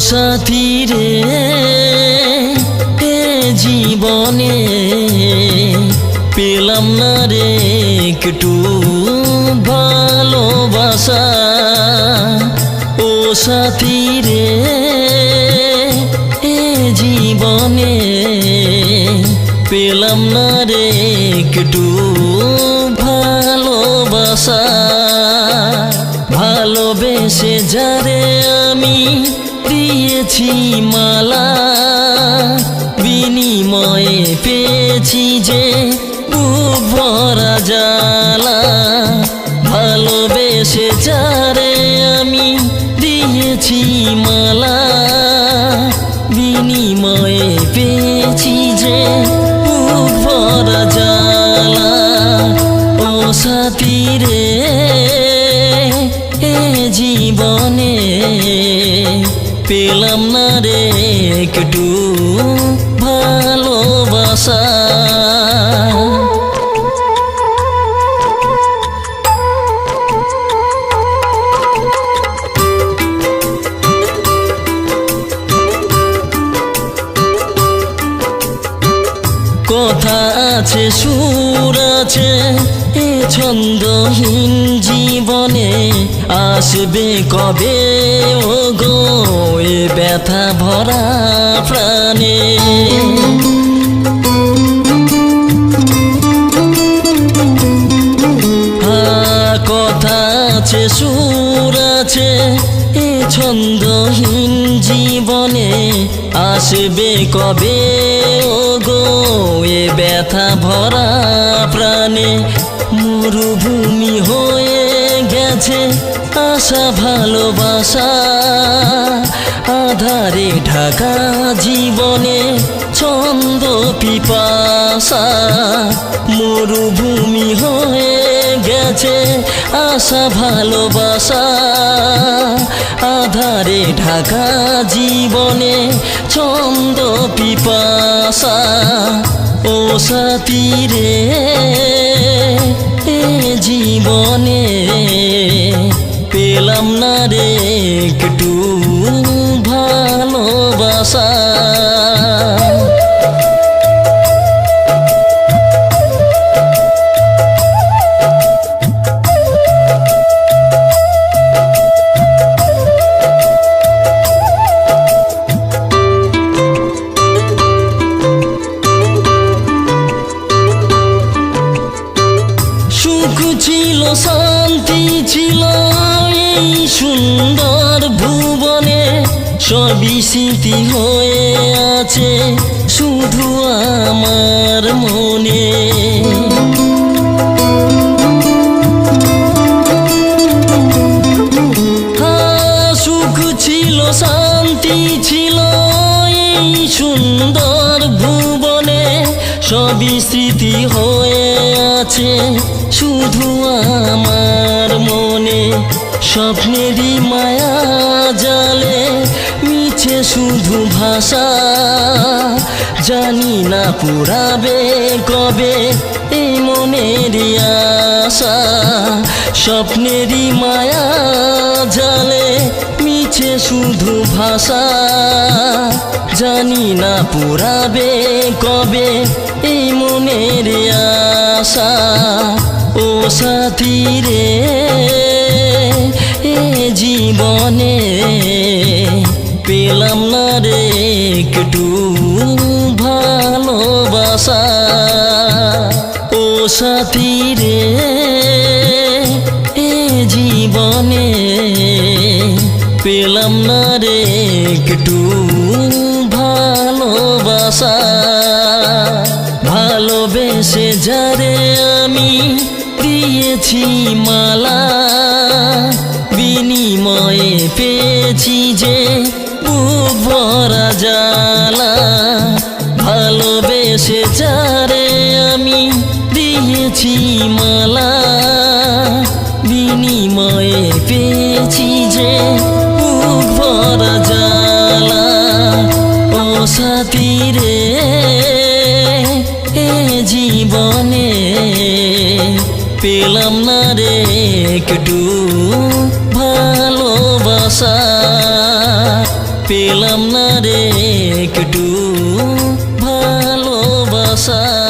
সাথী রে এ জীবনে পেলাম না রে একটু ভালোবাসা। ও সাথী রে এ জীবনে পেলাম না রে একটু ভালোবাসা। ভালোবেসে যারে আমি দিয়েছি মালা, বিনিময়ে পেয়েছি যে বুক ভরা জ্বালা। ভালোবেসে যারে আমি দিয়েছি মালা, বিনিময়ে পেয়েছি যে বুক ভরা জ্বালা। ও সাথী রে এ জীবনে পেলাম না রে একটু ভালোবাসা। কথা আছে সুর আছে এ ছন্দহীন জীবনে, আসবে কবে ও গো এ ব্যথা ভরা প্রাণে। কথা আছে সুর আছে এ ছন্দহীন জীবনে, আসবে কবে ও গো এ ব্যথা ভরা প্রাণে। মরুভূমি হয়ে গেছে আশা ভালোবাসা, আধারে ঢাকা জীবনে ছন্দ পিপাসা। মরুভূমি হয়ে গেছে আশা ভালোবাসা, আধারে ঢাকা জীবনে ছন্দ পিপাসা। ও সাথী রে এ জীবনে পেলাম না রে একটু ভালোবাসা। সুখ ছিল শান্তি ছিল এই সুন্দর ভুবনে, সবই স্মৃতি হয়ে আছে শুধু আমার মনে। সুখ ছিল শান্তি ছিল এই সুন্দর ভুবনে, সবই স্মৃতি হয়ে আছে শুধু আমার মনে। স্বপ্নেরই মায়া জালে মিছে শুধু ভাষা, জানি না পুরাবে কবে এই মনের আশা। স্বপ্নেরই মায়া জালে মিছে শুধু ভাষা, জানি না পুরাবে কবে এই মনের আশা। ও সাথী রে এ জীবনে পেলাম না রে একটু ভালোবাসা। ও সাথী রে এ জীবনে পেলাম না রে একটু ভালোবাসা। ভালোবেসে যারে আমি দিয়েছি মালা, বিনিময়ে পেয়েছি যে বুক ভরা জ্বালা। ভালোবেসে যারে আমি দিয়েছি মালা, বিনিময়ে পেয়েছি যে বুক ভরা জ্বালা। ও সাথী রে এ জীবনে পেলাম না রে একটু ভালোবাসা। একটু ভালোবাসা